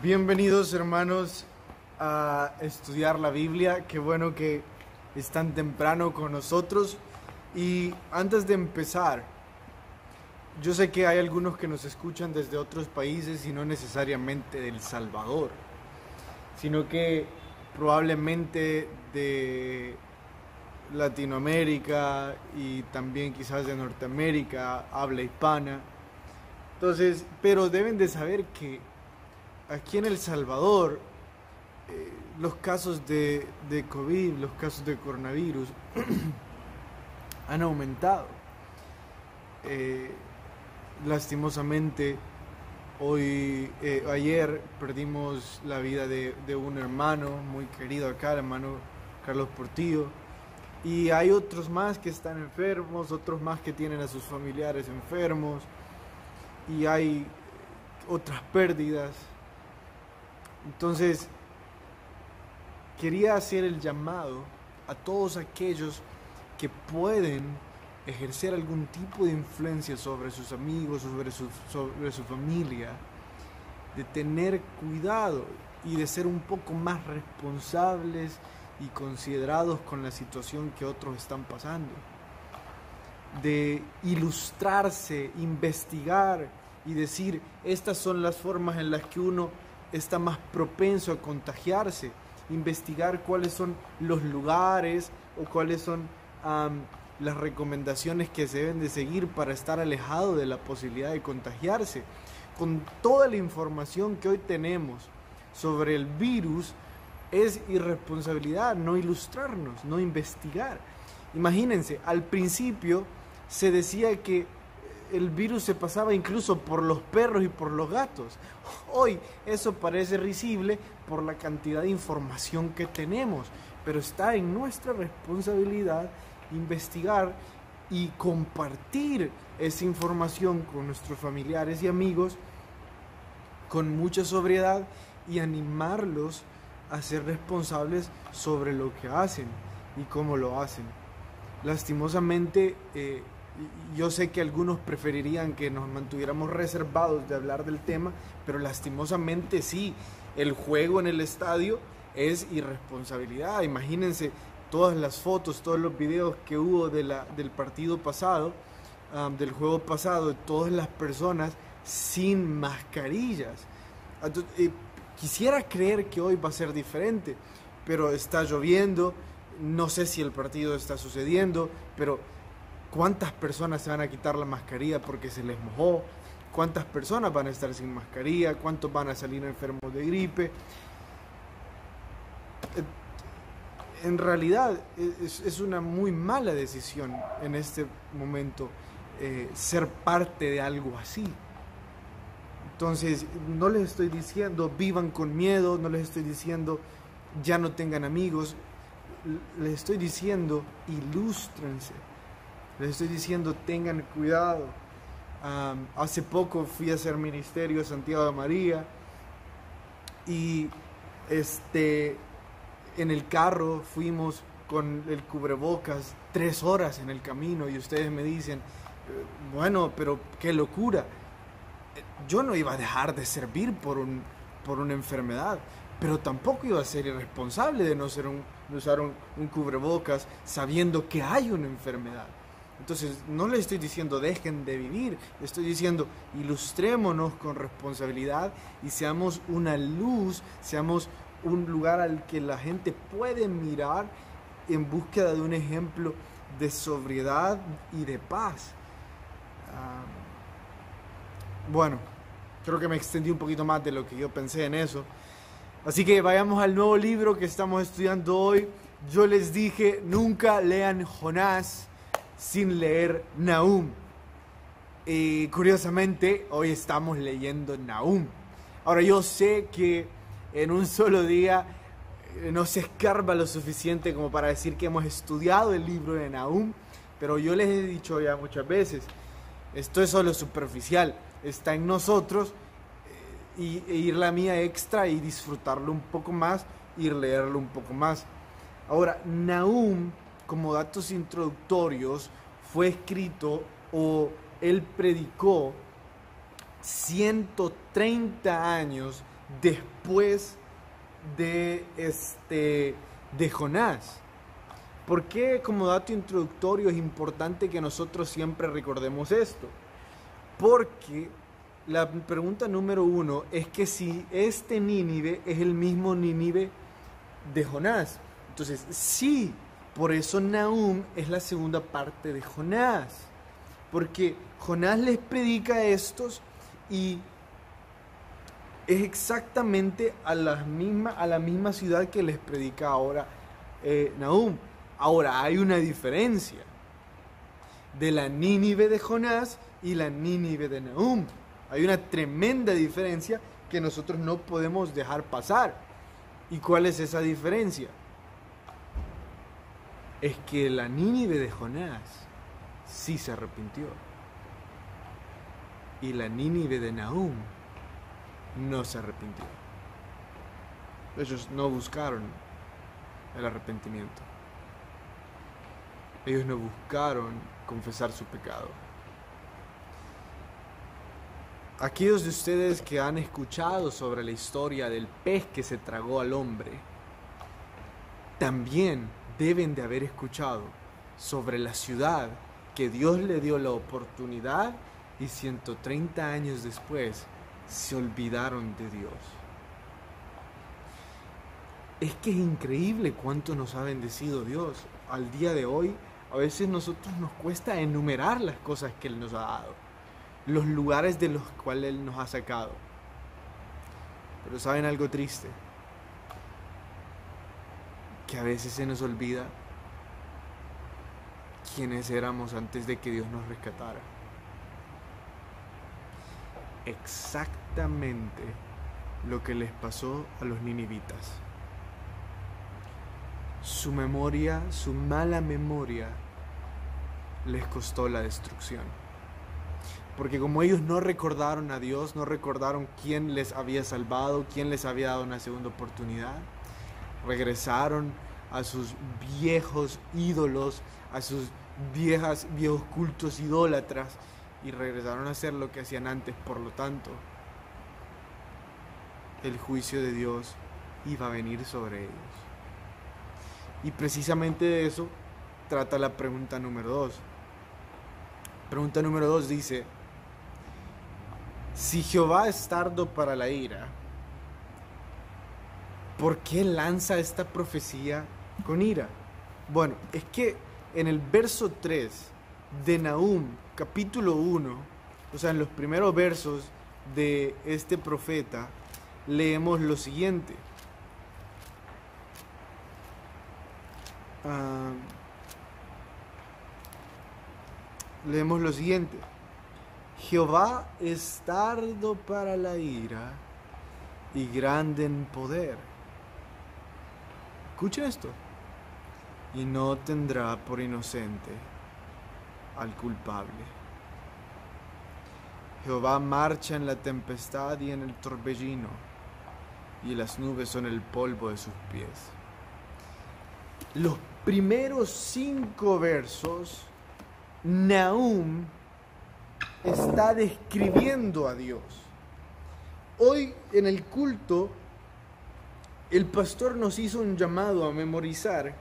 Bienvenidos hermanos a estudiar la Biblia. Qué bueno que están temprano con nosotros. Y antes de empezar, yo sé que hay algunos que nos escuchan desde otros países y no necesariamente de El Salvador, sino que probablemente de Latinoamérica y también quizás de Norteamérica, habla hispana. Entonces, pero deben de saber que aquí en El Salvador, los casos de COVID, los casos de coronavirus han aumentado. Eh, Lastimosamente, ayer perdimos la vida de un hermano muy querido acá, el hermano Carlos Portillo. Y hay otros más que están enfermos, otros más que tienen a sus familiares enfermos. Y hay otras pérdidas. Entonces, quería hacer el llamado a todos aquellos que pueden ejercer algún tipo de influencia sobre sus amigos, sobre su familia, de tener cuidado y de ser un poco más responsables y considerados con la situación que otros están pasando, de ilustrarse, investigar y decir, estas son las formas en las que uno está más propenso a contagiarse, investigar cuáles son los lugares o cuáles son las recomendaciones que se deben de seguir para estar alejado de la posibilidad de contagiarse. Con toda la información que hoy tenemos sobre el virus, es irresponsabilidad no ilustrarnos, no investigar. Imagínense, al principio se decía que el virus se pasaba incluso por los perros y por los gatos. Hoy eso parece risible por la cantidad de información que tenemos, pero está en nuestra responsabilidad investigar y compartir esa información con nuestros familiares y amigos con mucha sobriedad y animarlos a ser responsables sobre lo que hacen y cómo lo hacen. Lastimosamente, yo sé que algunos preferirían que nos mantuviéramos reservados de hablar del tema, pero lastimosamente sí, el juego en el estadio es irresponsabilidad. Imagínense todas las fotos, todos los videos que hubo del partido pasado, del juego pasado, todas las personas sin mascarillas. Quisiera creer que hoy va a ser diferente, pero está lloviendo, no sé si el partido está sucediendo, pero ¿cuántas personas se van a quitar la mascarilla porque se les mojó? ¿Cuántas personas van a estar sin mascarilla? ¿Cuántos van a salir enfermos de gripe? En realidad es una muy mala decisión en este momento ser parte de algo así. Entonces, no les estoy diciendo vivan con miedo, no les estoy diciendo ya no tengan amigos, les estoy diciendo ilústrense. Les estoy diciendo, tengan cuidado. Hace poco fui a hacer ministerio a Santiago de María y en el carro fuimos con el cubrebocas 3 horas en el camino y ustedes me dicen, bueno, pero qué locura. Yo no iba a dejar de servir por una enfermedad, pero tampoco iba a ser irresponsable de no usar un cubrebocas sabiendo que hay una enfermedad. Entonces, no les estoy diciendo dejen de vivir, les estoy diciendo ilustrémonos con responsabilidad y seamos una luz, seamos un lugar al que la gente puede mirar en búsqueda de un ejemplo de sobriedad y de paz. Bueno, creo que me extendí un poquito más de lo que yo pensé en eso. Así que vayamos al nuevo libro que estamos estudiando hoy. Yo les dije, nunca lean Jonás sin leer Nahum. Y curiosamente, hoy estamos leyendo Nahum. Ahora, yo sé que en un solo día no se escarba lo suficiente como para decir que hemos estudiado el libro de Nahum, pero yo les he dicho ya muchas veces, esto es solo superficial, está en nosotros ir la mía extra y disfrutarlo un poco más, ir leerlo un poco más. Ahora, Nahum, como datos introductorios, fue escrito él predicó 130 años después de Jonás. ¿Por qué, como dato introductorio, es importante que nosotros siempre recordemos esto? Porque la pregunta número 1 es que si este Nínive es el mismo Nínive de Jonás. Entonces, sí, por eso Nahum es la segunda parte de Jonás. Porque Jonás les predica a estos y es exactamente a la misma ciudad que les predica ahora Nahum. Ahora, hay una diferencia de la Nínive de Jonás y la Nínive de Nahum. Hay una tremenda diferencia que nosotros no podemos dejar pasar. ¿Y cuál es esa diferencia? Es que la Nínive de Jonás sí se arrepintió. Y la Nínive de Nahum no se arrepintió. Ellos no buscaron el arrepentimiento. Ellos no buscaron confesar su pecado. Aquellos de ustedes que han escuchado sobre la historia del pez que se tragó al hombre, también deben de haber escuchado sobre la ciudad que Dios le dio la oportunidad y 130 años después se olvidaron de Dios. Es que es increíble cuánto nos ha bendecido Dios. Al día de hoy, a veces a nosotros nos cuesta enumerar las cosas que Él nos ha dado, los lugares de los cuales Él nos ha sacado. Pero ¿saben algo triste? Que a veces se nos olvida quiénes éramos antes de que Dios nos rescatara. Exactamente lo que les pasó a los ninivitas. Su memoria, su mala memoria, les costó la destrucción. Porque como ellos no recordaron a Dios, no recordaron quién les había salvado, quién les había dado una segunda oportunidad, regresaron a sus viejos ídolos, a sus viejos cultos idólatras, y regresaron a hacer lo que hacían antes. Por lo tanto, el juicio de Dios iba a venir sobre ellos. Y precisamente de eso trata la pregunta número 2. Pregunta número 2 dice: si Jehová es tardo para la ira, ¿por qué lanza esta profecía con ira? Bueno, es que en el verso 3 de Nahum, capítulo 1, o sea, en los primeros versos de este profeta, leemos lo siguiente. Leemos lo siguiente: Jehová es tardo para la ira y grande en poder. Escucha esto. Y no tendrá por inocente al culpable. Jehová marcha en la tempestad y en el torbellino, y las nubes son el polvo de sus pies. Los primeros 5 versos, Nahum está describiendo a Dios. Hoy en el culto, el pastor nos hizo un llamado a memorizar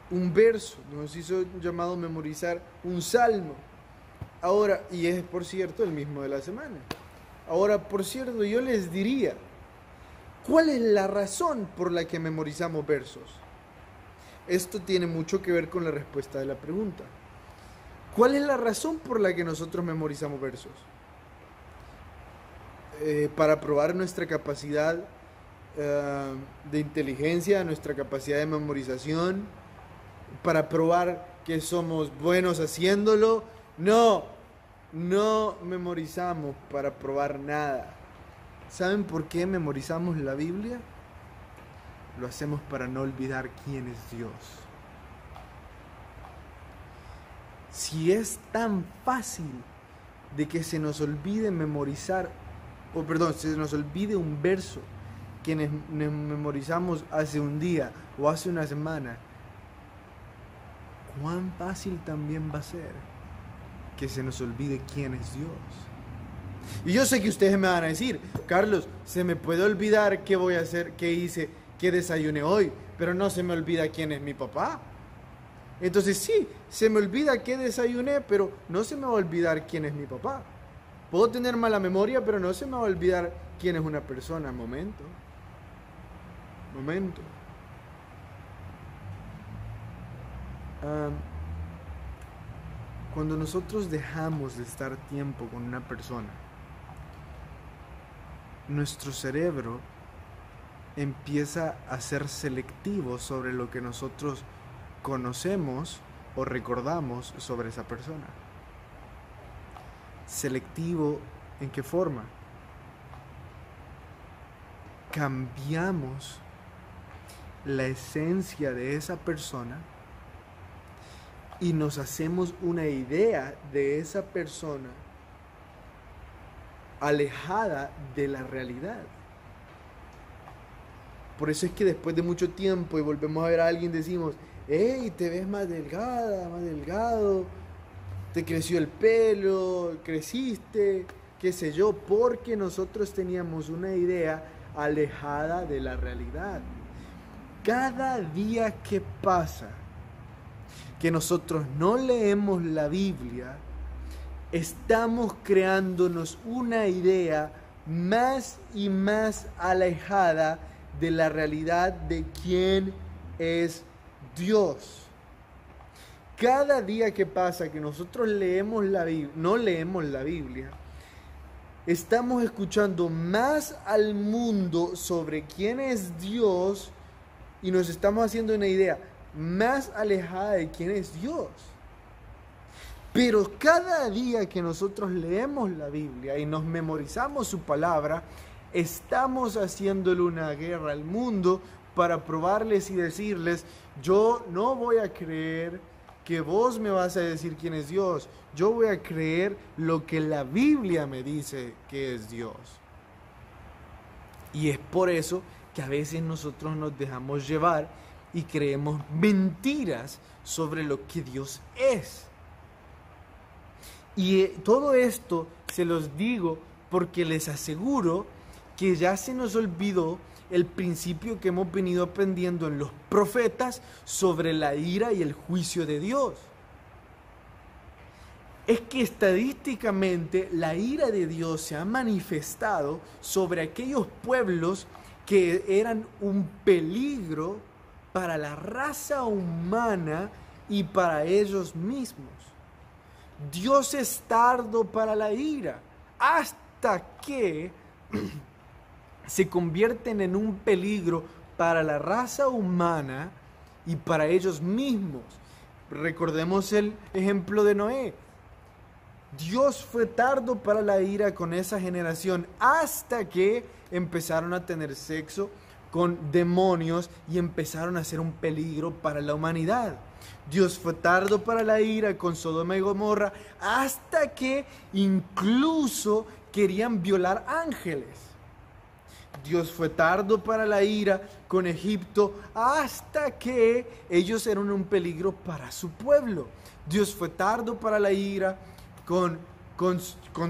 un verso, nos hizo un llamado a memorizar un salmo. Ahora, y es por cierto el mismo de la semana. Ahora, por cierto, yo les diría, ¿cuál es la razón por la que memorizamos versos? Esto tiene mucho que ver con la respuesta de la pregunta. ¿Cuál es la razón por la que nosotros memorizamos versos? Para probar nuestra capacidad de inteligencia, nuestra capacidad de memorización, para probar que somos buenos haciéndolo. No memorizamos para probar nada. ¿Saben por qué memorizamos la Biblia? Lo hacemos para no olvidar quién es Dios. Si es tan fácil de que se nos olvide memorizar, se nos olvide un verso que memorizamos hace un día o hace una semana, ¿cuán fácil también va a ser que se nos olvide quién es Dios? Y yo sé que ustedes me van a decir, Carlos, se me puede olvidar qué voy a hacer, qué hice, qué desayuné hoy, pero no se me olvida quién es mi papá. Entonces sí, se me olvida qué desayuné, pero no se me va a olvidar quién es mi papá. Puedo tener mala memoria, pero no se me va a olvidar quién es una persona. Momento. Cuando nosotros dejamos de estar tiempo con una persona, nuestro cerebro empieza a ser selectivo sobre lo que nosotros conocemos o recordamos sobre esa persona. ¿Selectivo en qué forma? Cambiamos la esencia de esa persona y nos hacemos una idea de esa persona alejada de la realidad. Por eso es que después de mucho tiempo y volvemos a ver a alguien, decimos, hey, te ves más delgada, más delgado, te creció el pelo, creciste, qué sé yo, porque nosotros teníamos una idea alejada de la realidad. Cada día que pasa que nosotros no leemos la Biblia, estamos creándonos una idea más y más alejada de la realidad de quién es Dios. Cada día que pasa que nosotros leemos la Biblia, no leemos la Biblia, estamos escuchando más al mundo sobre quién es Dios y nos estamos haciendo una idea más alejada de quién es Dios. Pero cada día que nosotros leemos la Biblia y nos memorizamos su palabra, estamos haciéndole una guerra al mundo para probarles y decirles, yo no voy a creer que vos me vas a decir quién es Dios. Yo voy a creer lo que la Biblia me dice que es Dios. Y es por eso que a veces nosotros nos dejamos llevar y creemos mentiras sobre lo que Dios es. Y todo esto se los digo porque les aseguro que ya se nos olvidó el principio que hemos venido aprendiendo en los profetas sobre la ira y el juicio de Dios. Es que estadísticamente la ira de Dios se ha manifestado sobre aquellos pueblos que eran un peligro para la raza humana y para ellos mismos. Dios es tardo para la ira, hasta que se convierten en un peligro para la raza humana y para ellos mismos. Recordemos el ejemplo de Noé. Dios fue tardo para la ira con esa generación hasta que empezaron a tener sexo con demonios y empezaron a ser un peligro para la humanidad. Dios fue tardo para la ira con Sodoma y Gomorra hasta que incluso querían violar ángeles. Dios fue tardo para la ira con Egipto hasta que ellos eran un peligro para su pueblo. Dios fue tardo para la ira con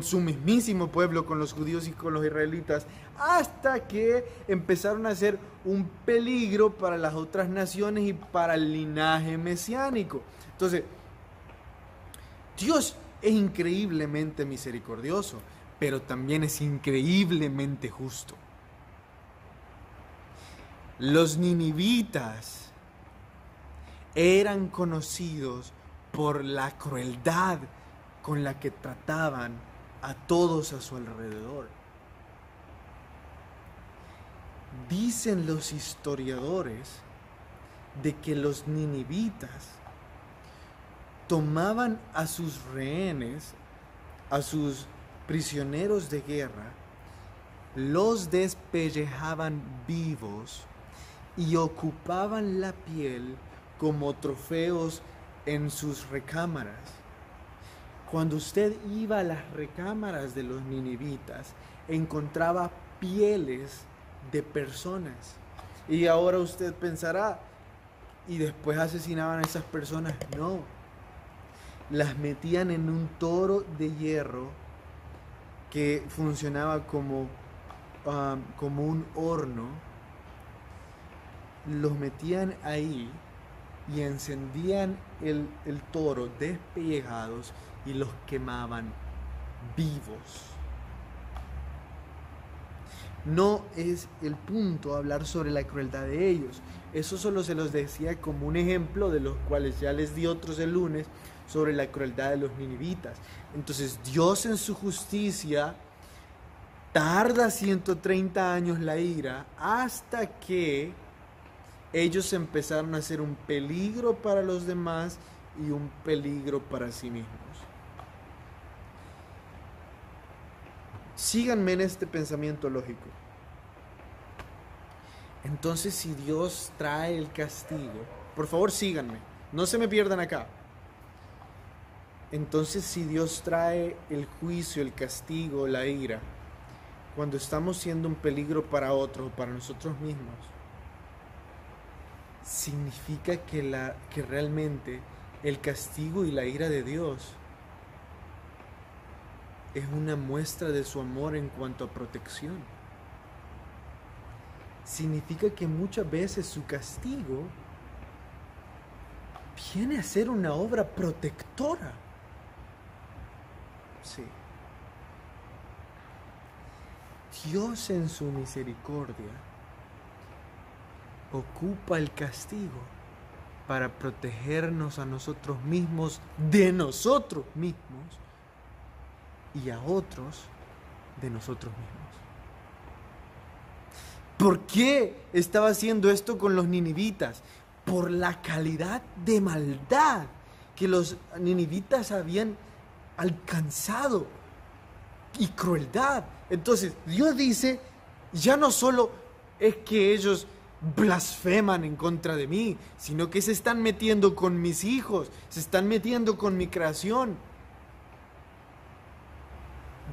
su mismísimo pueblo, con los judíos y con los israelitas, hasta que empezaron a ser un peligro para las otras naciones y para el linaje mesiánico. Entonces, Dios es increíblemente misericordioso, pero también es increíblemente justo. Los ninivitas eran conocidos por la crueldad con la que trataban a todos a su alrededor. Dicen los historiadores de que los ninivitas tomaban a sus rehenes, a sus prisioneros de guerra, los despellejaban vivos y ocupaban la piel como trofeos en sus recámaras. Cuando usted iba a las recámaras de los ninivitas, encontraba pieles de personas. Y ahora usted pensará, y después asesinaban a esas personas. No, las metían en un toro de hierro que funcionaba como un horno, los metían ahí y encendían el toro despellejados y los quemaban vivos. No es el punto hablar sobre la crueldad de ellos. Eso solo se los decía como un ejemplo, de los cuales ya les di otros el lunes, sobre la crueldad de los ninivitas. Entonces Dios en su justicia tarda 130 años la ira hasta que ellos empezaron a ser un peligro para los demás y un peligro para sí mismos. Síganme en este pensamiento lógico. Entonces, si Dios trae el castigo, por favor síganme, no se me pierdan acá. Entonces, si Dios trae el juicio, el castigo, la ira, cuando estamos siendo un peligro para otros o para nosotros mismos, significa que realmente el castigo y la ira de Dios es una muestra de su amor en cuanto a protección. Significa que muchas veces su castigo viene a ser una obra protectora. Sí. Dios en su misericordia ocupa el castigo para protegernos a nosotros mismos de nosotros mismos y a otros de nosotros mismos. ¿Por qué estaba haciendo esto con los ninivitas? Por la calidad de maldad que los ninivitas habían alcanzado y crueldad. Entonces Dios dice, ya no solo es que ellos blasfeman en contra de mí, sino que se están metiendo con mis hijos, se están metiendo con mi creación.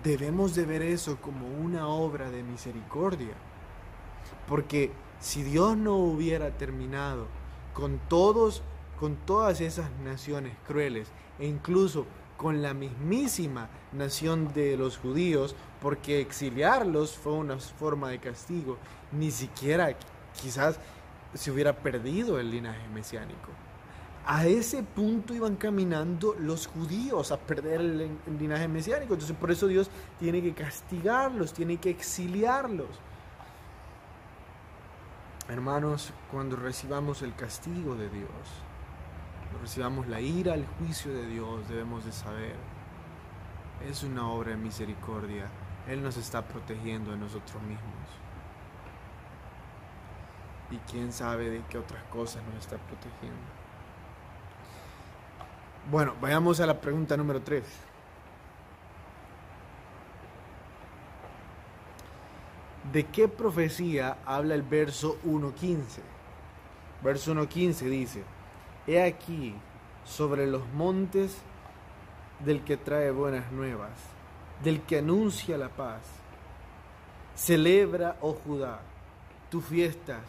Debemos de ver eso como una obra de misericordia, porque si Dios no hubiera terminado con todas esas naciones crueles, e incluso con la mismísima nación de los judíos, porque exiliarlos fue una forma de castigo, ni siquiera quizás se hubiera perdido el linaje mesiánico. A ese punto iban caminando los judíos, a perder el linaje mesiánico. Entonces por eso Dios tiene que castigarlos, tiene que exiliarlos. Hermanos, cuando recibamos el castigo de Dios, cuando recibamos la ira, el juicio de Dios, debemos de saber, es una obra de misericordia. Él nos está protegiendo de nosotros mismos. Y quién sabe de qué otras cosas nos está protegiendo. Bueno, vayamos a la pregunta número 3. ¿De qué profecía habla el verso 1.15? Verso 1.15 dice: He aquí sobre los montes del que trae buenas nuevas, del que anuncia la paz. Celebra, oh Judá, tus fiestas,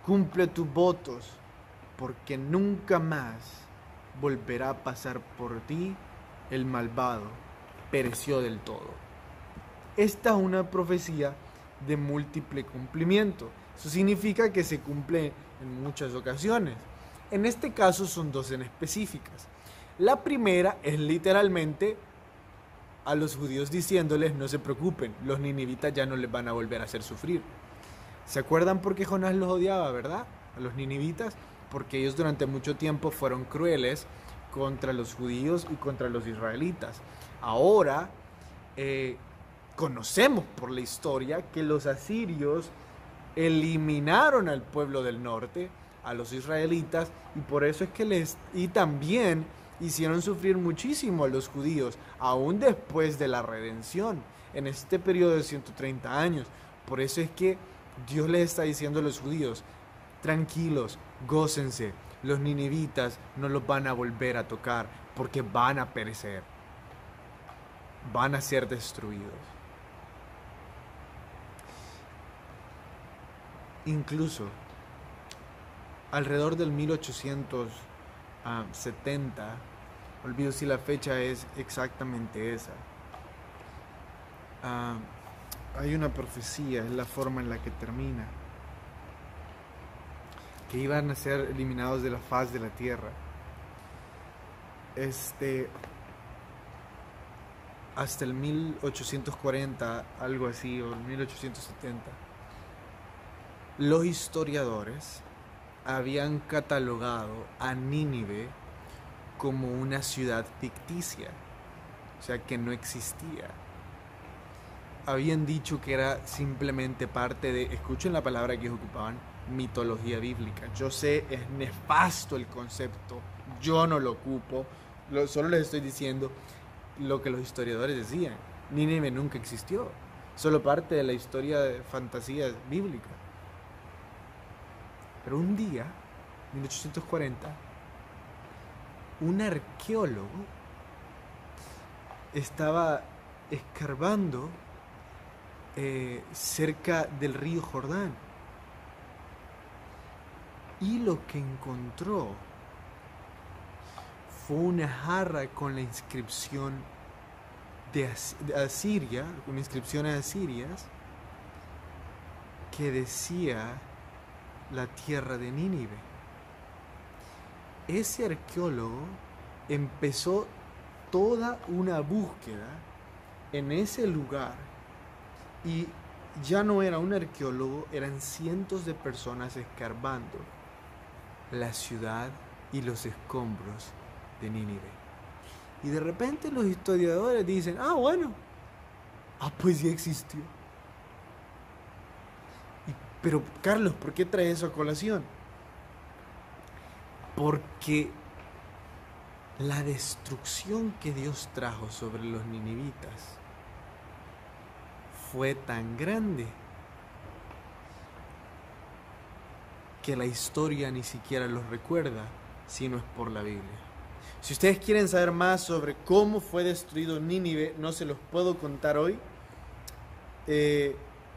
cumple tus votos, porque nunca más volverá a pasar por ti el malvado, pereció del todo. Esta es una profecía de múltiple cumplimiento. Eso significa que se cumple en muchas ocasiones. En este caso son dos en específicas. La primera es literalmente a los judíos diciéndoles: no se preocupen, los ninivitas ya no les van a volver a hacer sufrir. ¿Se acuerdan por qué Jonás los odiaba, verdad? A los ninivitas, porque ellos durante mucho tiempo fueron crueles contra los judíos y contra los israelitas. Ahora conocemos por la historia que los asirios eliminaron al pueblo del norte, a los israelitas, y por eso es que también hicieron sufrir muchísimo a los judíos, aún después de la redención, en este periodo de 130 años. Por eso es que Dios les está diciendo a los judíos: tranquilos, gócense, los ninivitas no los van a volver a tocar, porque van a perecer, van a ser destruidos. Incluso alrededor del 1870, olvido si la fecha es exactamente esa, ah, hay una profecía, es la forma en la que termina, que iban a ser eliminados de la faz de la tierra. Hasta el 1840, algo así, o el 1870, los historiadores habían catalogado a Nínive como una ciudad ficticia, o sea, que no existía. Habían dicho que era simplemente parte de, escuchen la palabra que ellos ocupaban, mitología bíblica. Yo sé, es nefasto el concepto, yo no lo ocupo, solo les estoy diciendo lo que los historiadores decían. Nínive nunca existió, solo parte de la historia de fantasía bíblica. Pero un día, 1840, un arqueólogo estaba escarbando cerca del río Jordán, y lo que encontró fue una jarra con la inscripción de Asiria, con inscripciones asirias, que decía la tierra de Nínive. Ese arqueólogo empezó toda una búsqueda en ese lugar, y ya no era un arqueólogo, eran cientos de personas escarbando la ciudad y los escombros de Nínive. Y de repente los historiadores dicen, bueno, pues ya existió. Pero Carlos, ¿por qué trae eso a colación? Porque la destrucción que Dios trajo sobre los ninivitas fue tan grande que la historia ni siquiera los recuerda, si no es por la Biblia. Si ustedes quieren saber más sobre cómo fue destruido Nínive, no se los puedo contar hoy,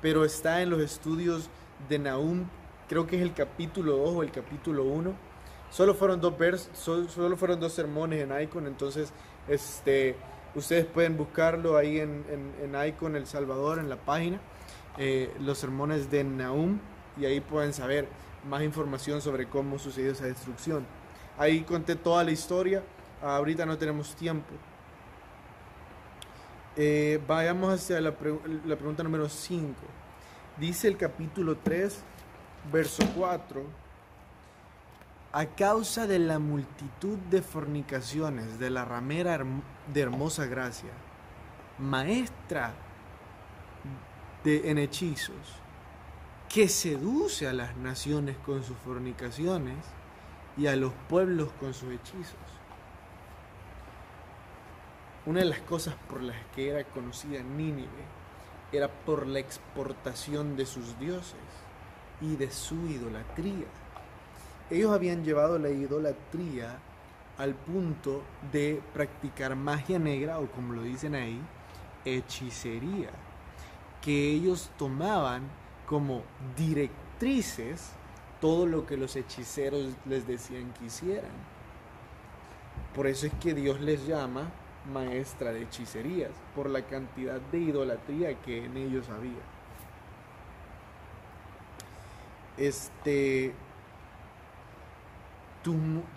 pero está en los estudios de Nahum, creo que es el capítulo 2 o el capítulo 1. Solo fueron dos sermones en Icon, entonces ustedes pueden buscarlo ahí en Icon El Salvador, en la página, los sermones de Nahum, y ahí pueden saber más información sobre cómo sucedió esa destrucción. Ahí conté toda la historia, ahorita no tenemos tiempo. Vayamos hacia la pregunta número 5. Dice el capítulo 3, verso 4: a causa de la multitud de fornicaciones de la ramera de hermosa gracia, maestra en hechizos, que seduce a las naciones con sus fornicaciones y a los pueblos con sus hechizos. Una de las cosas por las que era conocida Nínive era por la exportación de sus dioses y de su idolatría. Ellos habían llevado la idolatría al punto de practicar magia negra, o como lo dicen ahí, hechicería, que ellos tomaban como directrices todo lo que los hechiceros les decían que hicieran. Por eso es que Dios les llama maestra de hechicerías, por la cantidad de idolatría que en ellos había.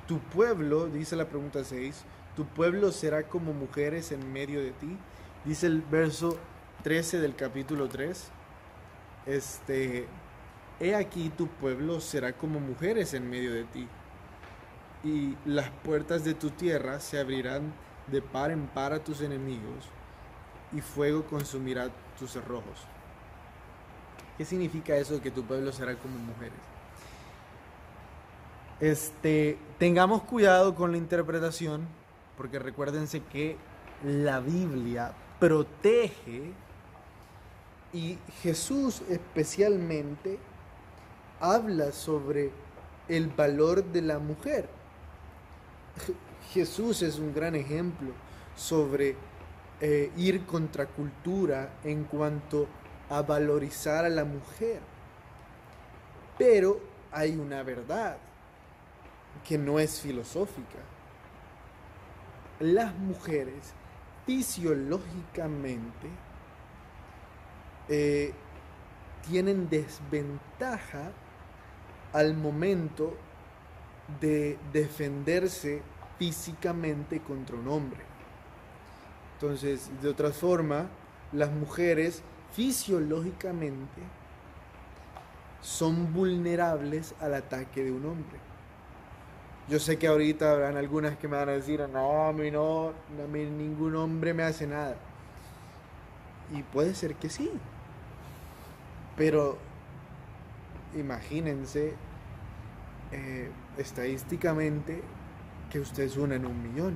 Tu pueblo, dice la pregunta 6, tu pueblo será como mujeres en medio de ti. Dice el verso 13 del capítulo 3. He aquí tu pueblo será como mujeres en medio de ti, y las puertas de tu tierra se abrirán de par en par a tus enemigos, y fuego consumirá tus cerrojos. ¿Qué significa eso de que tu pueblo será como mujeres? Tengamos cuidado con la interpretación, porque recuérdense que la Biblia protege, y Jesús especialmente habla sobre el valor de la mujer. Jesús es un gran ejemplo sobre ir contra cultura en cuanto a valorizar a la mujer. Pero hay una verdad que no es filosófica. Las mujeres fisiológicamente eh, tienen desventaja al momento de defenderse físicamente contra un hombre. Entonces, de otra forma, las mujeres fisiológicamente son vulnerables al ataque de un hombre. Yo sé que ahorita habrán algunas que me van a decir, no, a mí ningún hombre me hace nada. Y puede ser que sí. Pero imagínense estadísticamente que usted es una en 1.000.000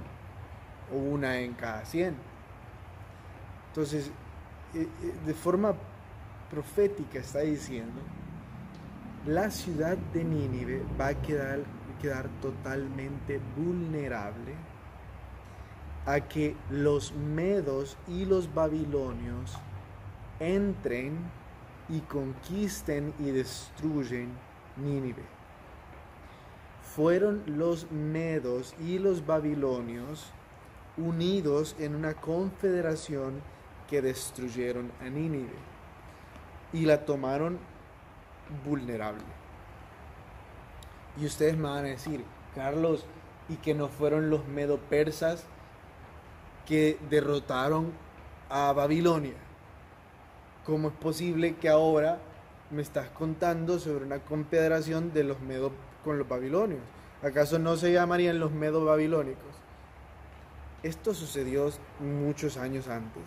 o una en cada 100. Entonces, de forma profética está diciendo, la ciudad de Nínive va a quedar totalmente vulnerable a que los medos y los babilonios entren y conquisten y destruyen Nínive. Fueron los medos y los babilonios unidos en una confederación que destruyeron a Nínive y la tomaron vulnerable. Y ustedes me van a decir, Carlos, ¿y que no fueron los medo-persas que derrotaron a Babilonia? ¿Cómo es posible que ahora me estás contando sobre una confederación de los medos con los babilonios? ¿Acaso no se llamarían los medo-babilónicos? Esto sucedió muchos años antes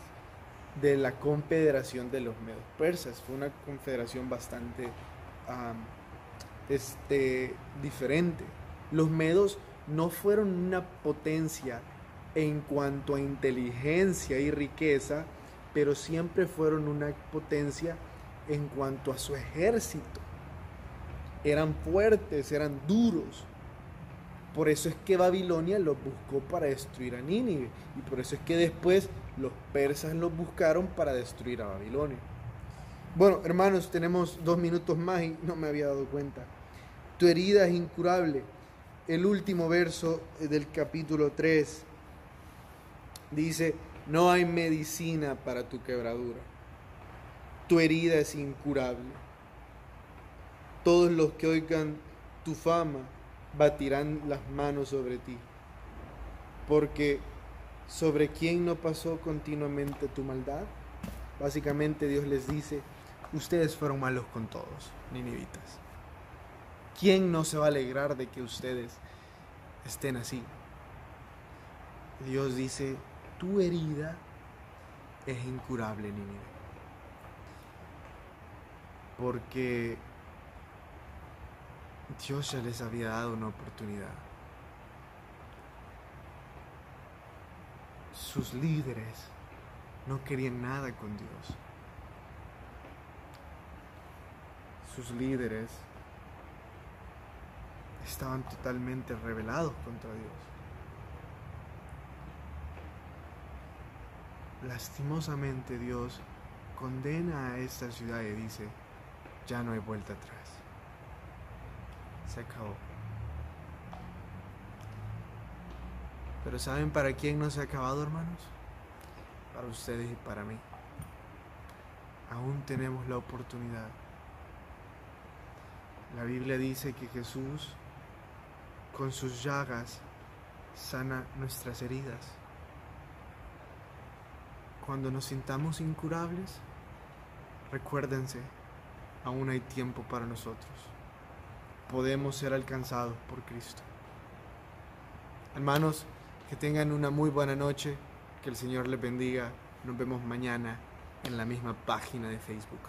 de la confederación de los medo-persas. Fue una confederación bastante diferente. Los medos no fueron una potencia en cuanto a inteligencia y riqueza, pero siempre fueron una potencia en cuanto a su ejército. Eran fuertes, eran duros. Por eso es que Babilonia los buscó para destruir a Nínive, y por eso es que después los persas los buscaron para destruir a Babilonia. Bueno, hermanos, tenemos 2 minutos más y no me había dado cuenta. Tu herida es incurable. El último verso del capítulo 3 dice, no hay medicina para tu quebradura. Tu herida es incurable. Todos los que oigan tu fama batirán las manos sobre ti. Porque ¿sobre quién no pasó continuamente tu maldad? Básicamente Dios les dice, ustedes fueron malos con todos, ninivitas. ¿Quién no se va a alegrar de que ustedes estén así? Dios dice, tu herida es incurable, Nínive. Porque Dios ya les había dado una oportunidad. Sus líderes no querían nada con Dios. Sus líderes estaban totalmente rebelados contra Dios. Lastimosamente Dios condena a esta ciudad y dice, ya no hay vuelta atrás. Se acabó. Pero ¿saben para quién no se ha acabado, hermanos? Para ustedes y para mí. Aún tenemos la oportunidad. La Biblia dice que Jesús, con sus llagas, sana nuestras heridas. Cuando nos sintamos incurables, recuérdense, aún hay tiempo para nosotros. Podemos ser alcanzados por Cristo. Hermanos, que tengan una muy buena noche, que el Señor les bendiga. Nos vemos mañana en la misma página de Facebook.